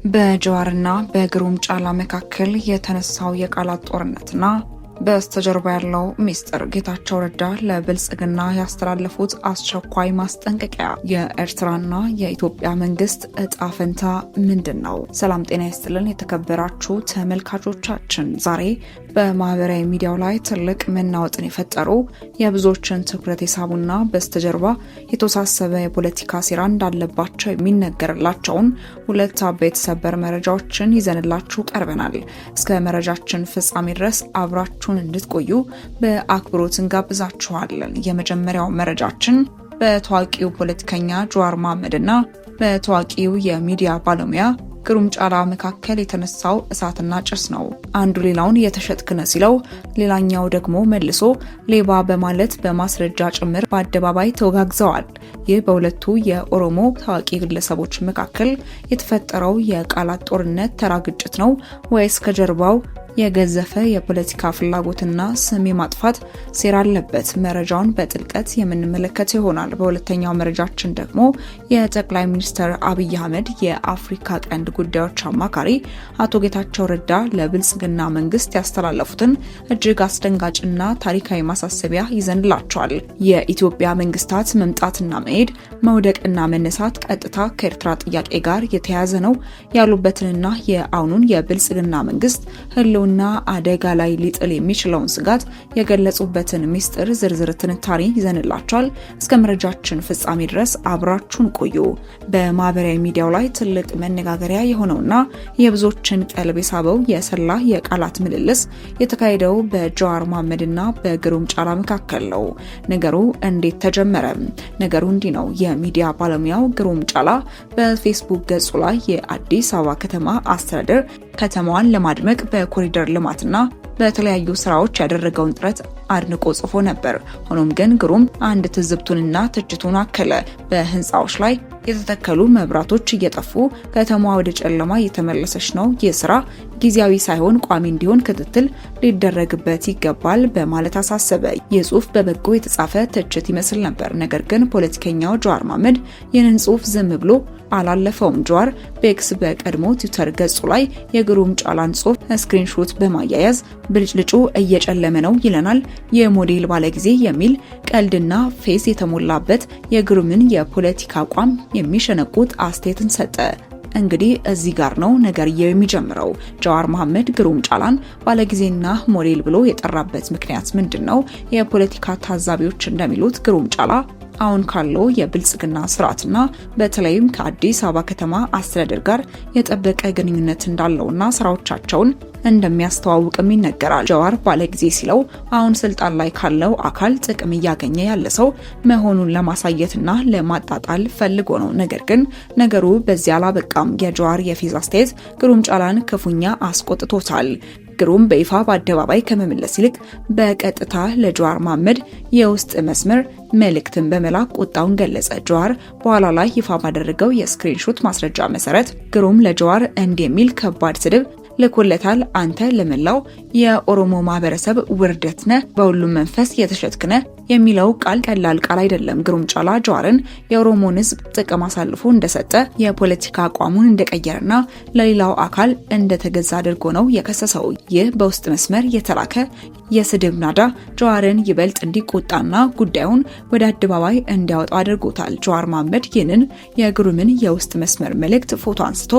በጀዋርና በግሩም ጫላ መካከል የተነሳው የቃላት ጦርነትና በስተጀርባ ያለው ሚስጥር ጌታቸው ረዳ ለብልጽግና ያስተላለፉት አስቸኳይ ማስጠንቀቂያ የኤርትራና የኢትዮጵያ መንግስት እጣ ፈንታ ምንድነው? ሰላም ጤና ይስጥልን የተከበራችሁ ተመልካቾቻችን፣ ዛሬ በማህበራዊ ሚዲያው ላይ ትልቅ መናወጥን የፈጠሩ የብዙዎችን ትኩረት የሳቡና በስተጀርባ የተወሳሰበ የፖለቲካ ሴራ እንዳለባቸው የሚነገርላቸውን ሁለት አበይት ሰበር መረጃዎችን ይዘንላችሁ ቀርበናል። እስከ መረጃችን ፍጻሜ ድረስ አብራችሁ እንድትቆዩ በአክብሮት እንጋብዛችኋለን። የመጀመሪያው መረጃችን በታዋቂው ፖለቲከኛ ጀዋር መሐመድና በታዋቂው የሚዲያ ባለሙያ ግሩም ጫላ መካከል የተነሳው እሳትና ጭስ ነው። አንዱ ሌላውን የተሸጥክነ ሲለው፣ ሌላኛው ደግሞ መልሶ ሌባ በማለት በማስረጃ ጭምር በአደባባይ ተወጋግዘዋል። ይህ በሁለቱ የኦሮሞ ታዋቂ ግለሰቦች መካከል የተፈጠረው የቃላት ጦርነት ተራ ግጭት ነው ወይስ ከጀርባው የገዘፈ የፖለቲካ ፍላጎትና ስም የማጥፋት ሴራ አለበት? መረጃውን በጥልቀት የምንመለከት ይሆናል። በሁለተኛው መረጃችን ደግሞ የጠቅላይ ሚኒስትር አብይ አህመድ የአፍሪካ ቀንድ ጉዳዮች አማካሪ አቶ ጌታቸው ረዳ ለብልጽግና መንግስት ያስተላለፉትን እጅግ አስደንጋጭና ታሪካዊ ማሳሰቢያ ይዘንላቸዋል። የኢትዮጵያ መንግስታት መምጣትና መሄድ፣ መውደቅና መነሳት ቀጥታ ከኤርትራ ጥያቄ ጋር የተያያዘ ነው ያሉበትንና የአሁኑን የብልጽግና መንግስት ህልውና አደጋ ላይ ሊጥል የሚችለውን ስጋት የገለጹበትን ሚስጥር ዝርዝር ትንታኔ ይዘንላቸዋል። እስከ መረጃችን ፍጻሜ ድረስ አብራችሁን ቆዩ። በማህበራዊ ሚዲያው ላይ ትልቅ መነጋገሪያ የሆነውና የብዙዎችን ቀልብ የሳበው የሰላ የቃላት ምልልስ የተካሄደው በጀዋር መሐመድና በግሩም ጫላ መካከል ነው። ነገሩ እንዴት ተጀመረ? ነገሩ እንዲህ ነው። የሚዲያ ባለሙያው ግሩም ጫላ በፌስቡክ ገጹ ላይ የአዲስ አበባ ከተማ አስተዳደር ከተማዋን ለማድመቅ በኮሪደር ልማትና በተለያዩ ስራዎች ያደረገውን ጥረት አድንቆ ጽፎ ነበር። ሆኖም ግን ግሩም አንድ ትዝብቱንና ትችቱን አከለ። በህንፃዎች ላይ የተተከሉ መብራቶች እየጠፉ ከተማዋ ወደ ጨለማ እየተመለሰች ነው። ይህ ስራ ጊዜያዊ ሳይሆን ቋሚ እንዲሆን ክትትል ሊደረግበት ይገባል በማለት አሳሰበ። ይህ ጽሁፍ በበጎ የተጻፈ ትችት ይመስል ነበር። ነገር ግን ፖለቲከኛው ጀዋር መሐመድ ይህንን ጽሁፍ ዝም ብሎ አላለፈውም። ጀዋር በኤክስ በቀድሞ ትዊተር ገጹ ላይ የግሩም ጫላን ጽሁፍ ስክሪንሾት በማያያዝ ብልጭልጩ እየጨለመ ነው ይለናል የሞዴል ባለጊዜ የሚል ቀልድና ፌስ የተሞላበት የግሩምን የፖለቲካ አቋም የሚሸነቁት አስተያየትን ሰጠ። እንግዲህ እዚህ ጋር ነው ነገርየው የሚጀምረው። ጀዋር መሐመድ ግሩም ጫላን ባለጊዜና ሞዴል ብሎ የጠራበት ምክንያት ምንድነው? የፖለቲካ ታዛቢዎች እንደሚሉት ግሩም ጫላ አሁን ካለው የብልጽግና ስርዓትና በተለይም ከአዲስ አበባ ከተማ አስተዳደር ጋር የጠበቀ ግንኙነት እንዳለውና ስራዎቻቸውን እንደሚያስተዋውቅም ይነገራል። ጀዋር ባለጊዜ ሲለው አሁን ስልጣን ላይ ካለው አካል ጥቅም እያገኘ ያለ ሰው መሆኑን ለማሳየትና ለማጣጣል ፈልጎ ነው። ነገር ግን ነገሩ በዚያ አላበቃም። የጀዋር የፌዝ አስተያየት ግሩም ጫላን ክፉኛ አስቆጥቶታል። ግሩም በይፋ በአደባባይ ከመመለስ ይልቅ በቀጥታ ለጀዋር መሐመድ የውስጥ መስመር መልእክትን በመላክ ቁጣውን ገለጸ። ጀዋር በኋላ ላይ ይፋ ባደረገው የስክሪንሾት ማስረጃ መሰረት ግሩም ለጀዋር እንዲህ የሚል ከባድ ስድብ ልኮለታል። አንተ ለመላው የኦሮሞ ማህበረሰብ ውርደት ነህ፣ በሁሉም መንፈስ የተሸጥክ ነህ የሚለው ቃል ቀላል ቃል አይደለም። ግሩም ጫላ ጀዋርን የኦሮሞን ሕዝብ ጥቅም አሳልፎ እንደሰጠ፣ የፖለቲካ አቋሙን እንደቀየረና ለሌላው አካል እንደተገዛ አድርጎ ነው የከሰሰው። ይህ በውስጥ መስመር የተላከ የስድብ ናዳ ጀዋርን ይበልጥ እንዲቆጣና ጉዳዩን ወደ አደባባይ እንዲያወጣው አድርጎታል። ጀዋር መሐመድ ይህንን የግሩምን የውስጥ መስመር መልእክት ፎቶ አንስቶ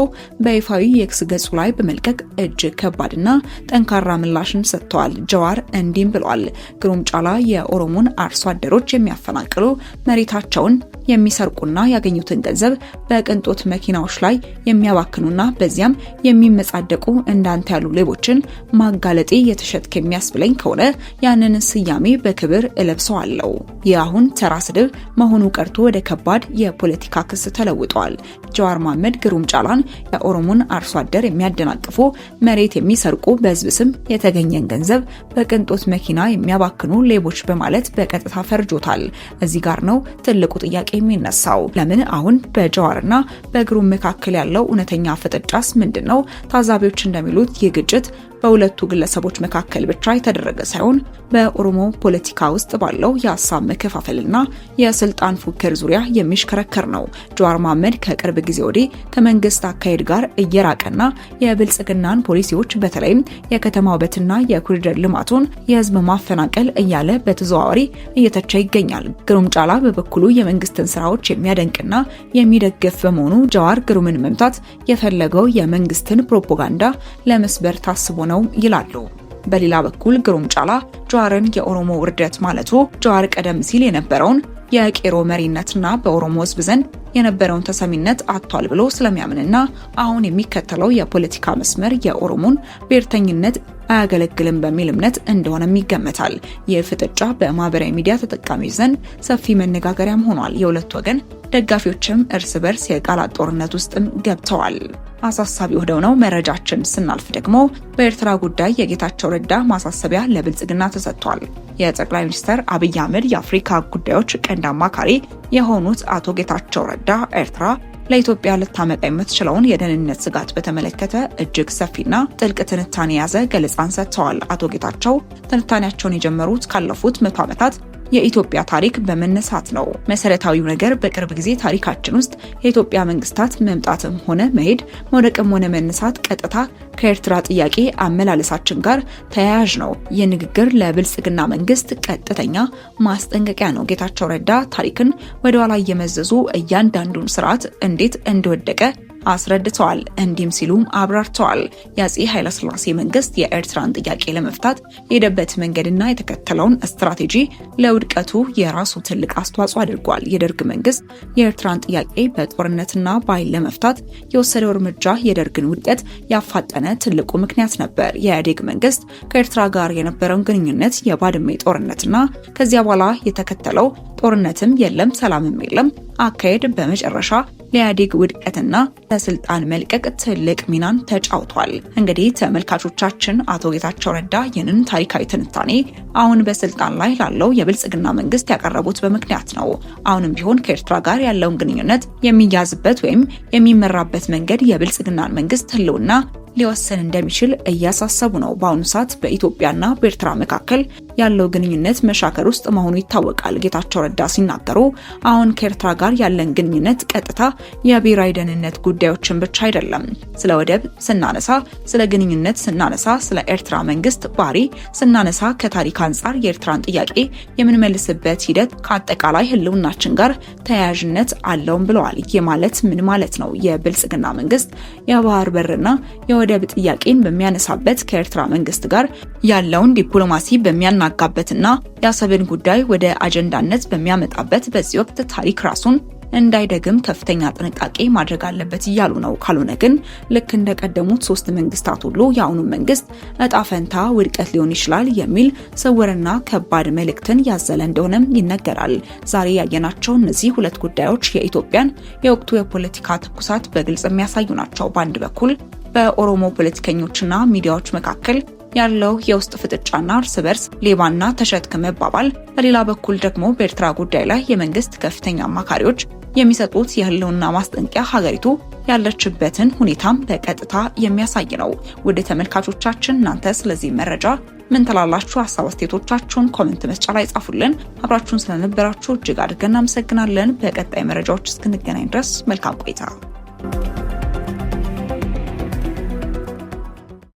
በይፋዊ የኤክስ ገጹ ላይ በመልቀቅ እጅግ ከባድና ጠንካራ ምላሽን ሰጥተዋል። ጀዋር እንዲህም ብሏል። ግሩም ጫላ የኦሮሞን አርሶ አደሮች የሚያፈናቅሉ፣ መሬታቸውን የሚሰርቁና ያገኙትን ገንዘብ በቅንጦት መኪናዎች ላይ የሚያባክኑና በዚያም የሚመጻደቁ እንዳንተ ያሉ ሌቦችን ማጋለጤ የተሸጥክ የሚያስብለኝ ከሆነ ያንን ስያሜ በክብር እለብሰዋለሁ። ይህ አሁን ተራ ስድብ መሆኑ ቀርቶ ወደ ከባድ የፖለቲካ ክስ ተለውጧል። ጀዋር መሐመድ ግሩም ጫላን የኦሮሞን አርሶ አደር የሚያደናቅፉ፣ መሬት የሚሰርቁ፣ በህዝብ ስም የተገኘን ገንዘብ በቅንጦት መኪና የሚያባክኑ ሌቦች በማለት በቀጥታ ፈርጆታል። እዚህ ጋር ነው ትልቁ ጥያቄ የሚነሳው። ለምን አሁን በጀዋርና በግሩም መካከል ያለው እውነተኛ ፍጥጫስ ምንድነው? ታዛቢዎች እንደሚሉት ይህ ግጭት በሁለቱ ግለሰቦች መካከል ብቻ የተደረገ ሳይሆን በኦሮሞ ፖለቲካ ውስጥ ባለው የሀሳብ መከፋፈልና የስልጣን ፉክክር ዙሪያ የሚሽከረከር ነው። ጀዋር መሐመድ ከቅርብ ጊዜ ወዲህ ከመንግስት አካሄድ ጋር እየራቀና የብልጽግናን ፖሊሲዎች በተለይም የከተማ ውበትና የኮሪደር ልማቱን የህዝብ ማፈናቀል እያለ በተዘዋዋሪ እየተቸ ይገኛል። ግሩም ጫላ በበኩሉ የመንግስትን ስራዎች የሚያደንቅና የሚደግፍ በመሆኑ ጀዋር ግሩምን መምታት የፈለገው የመንግስትን ፕሮፓጋንዳ ለመስበር ታስቦ ነው ይላሉ። በሌላ በኩል ግሩም ጫላ ጀዋርን የኦሮሞ ውርደት ማለቱ ጀዋር ቀደም ሲል የነበረውን የቄሮ መሪነትና በኦሮሞ ህዝብ ዘንድ የነበረውን ተሰሚነት አጥቷል ብሎ ስለሚያምንና አሁን የሚከተለው የፖለቲካ መስመር የኦሮሞን ብሔርተኝነት አያገለግልም በሚል እምነት እንደሆነም ይገመታል። ይህ ፍጥጫ በማህበራዊ ሚዲያ ተጠቃሚዎች ዘንድ ሰፊ መነጋገሪያም ሆኗል። የሁለት ወገን ደጋፊዎችም እርስ በርስ የቃላት ጦርነት ውስጥም ገብተዋል። አሳሳቢ ወደሆነው መረጃችን ስናልፍ ደግሞ በኤርትራ ጉዳይ የጌታቸው ረዳ ማሳሰቢያ ለብልጽግና ተሰጥቷል። የጠቅላይ ሚኒስትር አብይ አህመድ የአፍሪካ ጉዳዮች ቀንድ አማካሪ የሆኑት አቶ ጌታቸው ረዳ ኤርትራ ለኢትዮጵያ ልታመጣ የምትችለውን የደህንነት ስጋት በተመለከተ እጅግ ሰፊና ጥልቅ ትንታኔ የያዘ ገለጻን ሰጥተዋል። አቶ ጌታቸው ትንታኔያቸውን የጀመሩት ካለፉት 100 ዓመታት የኢትዮጵያ ታሪክ በመነሳት ነው። መሰረታዊው ነገር በቅርብ ጊዜ ታሪካችን ውስጥ የኢትዮጵያ መንግስታት መምጣትም ሆነ መሄድ፣ መውደቅም ሆነ መነሳት ቀጥታ ከኤርትራ ጥያቄ አመላለሳችን ጋር ተያያዥ ነው። ይህ ንግግር ለብልጽግና መንግስት ቀጥተኛ ማስጠንቀቂያ ነው። ጌታቸው ረዳ ታሪክን ወደ ኋላ እየመዘዙ እያንዳንዱን ስርዓት እንዴት እንደወደቀ አስረድተዋል። እንዲህም ሲሉም አብራርተዋል። የአፄ ኃይለሥላሴ መንግስት የኤርትራን ጥያቄ ለመፍታት የሄደበት መንገድና የተከተለውን ስትራቴጂ ለውድቀቱ የራሱ ትልቅ አስተዋጽኦ አድርጓል። የደርግ መንግስት የኤርትራን ጥያቄ በጦርነትና በኃይል ለመፍታት የወሰደው እርምጃ የደርግን ውድቀት ያፋጠነ ትልቁ ምክንያት ነበር። የኢህአዴግ መንግስት ከኤርትራ ጋር የነበረውን ግንኙነት የባድመ ጦርነትና ከዚያ በኋላ የተከተለው ጦርነትም የለም ሰላምም የለም አካሄድ በመጨረሻ ለኢህአዴግ ውድቀትና ለስልጣን መልቀቅ ትልቅ ሚናን ተጫውቷል። እንግዲህ ተመልካቾቻችን አቶ ጌታቸው ረዳ ይህንን ታሪካዊ ትንታኔ አሁን በስልጣን ላይ ላለው የብልጽግና መንግስት ያቀረቡት በምክንያት ነው። አሁንም ቢሆን ከኤርትራ ጋር ያለውን ግንኙነት የሚያዝበት ወይም የሚመራበት መንገድ የብልጽግናን መንግስት ህልውና ሊወሰን እንደሚችል እያሳሰቡ ነው። በአሁኑ ሰዓት በኢትዮጵያና በኤርትራ መካከል ያለው ግንኙነት መሻከር ውስጥ መሆኑ ይታወቃል። ጌታቸው ረዳ ሲናገሩ አሁን ከኤርትራ ጋር ያለን ግንኙነት ቀጥታ የብሔራዊ ደህንነት ጉዳዮችን ብቻ አይደለም። ስለ ወደብ ስናነሳ፣ ስለ ግንኙነት ስናነሳ፣ ስለ ኤርትራ መንግስት ባህሪ ስናነሳ ከታሪክ አንጻር የኤርትራን ጥያቄ የምንመልስበት ሂደት ከአጠቃላይ ህልውናችን ጋር ተያያዥነት አለውም ብለዋል። ይህ ማለት ምን ማለት ነው? የብልጽግና መንግስት የባህር በርና የወደብ ጥያቄን በሚያነሳበት ከኤርትራ መንግስት ጋር ያለውን ዲፕሎማሲ በሚያናጋበትና የአሰብን ጉዳይ ወደ አጀንዳነት በሚያመጣበት በዚህ ወቅት ታሪክ ራሱን እንዳይደግም ከፍተኛ ጥንቃቄ ማድረግ አለበት እያሉ ነው። ካልሆነ ግን ልክ እንደቀደሙት 3 መንግስታት ሁሉ የአሁኑ መንግስት እጣ ፈንታ ውድቀት ሊሆን ይችላል የሚል ስውርና ከባድ መልእክትን ያዘለ እንደሆነም ይነገራል። ዛሬ ያየናቸው እነዚህ 2 ጉዳዮች የኢትዮጵያን የወቅቱ የፖለቲካ ትኩሳት በግልጽ የሚያሳዩ ናቸው። በአንድ በኩል በኦሮሞ ፖለቲከኞችና ሚዲያዎች መካከል ያለው የውስጥ ፍጥጫና እርስ በርስ ሌባና ተሸትክ መባባል፣ በሌላ በኩል ደግሞ በኤርትራ ጉዳይ ላይ የመንግስት ከፍተኛ አማካሪዎች የሚሰጡት የህልውና ማስጠንቀቂያ ሀገሪቱ ያለችበትን ሁኔታም በቀጥታ የሚያሳይ ነው። ወደ ተመልካቾቻችን እናንተ ስለዚህ መረጃ ምን ትላላችሁ? ሀሳብ አስተያየቶቻችሁን ኮሜንት መስጫ ላይ ጻፉልን። አብራችሁን ስለነበራችሁ እጅግ አድርገን እናመሰግናለን። በቀጣይ መረጃዎች እስክንገናኝ ድረስ መልካም ቆይታ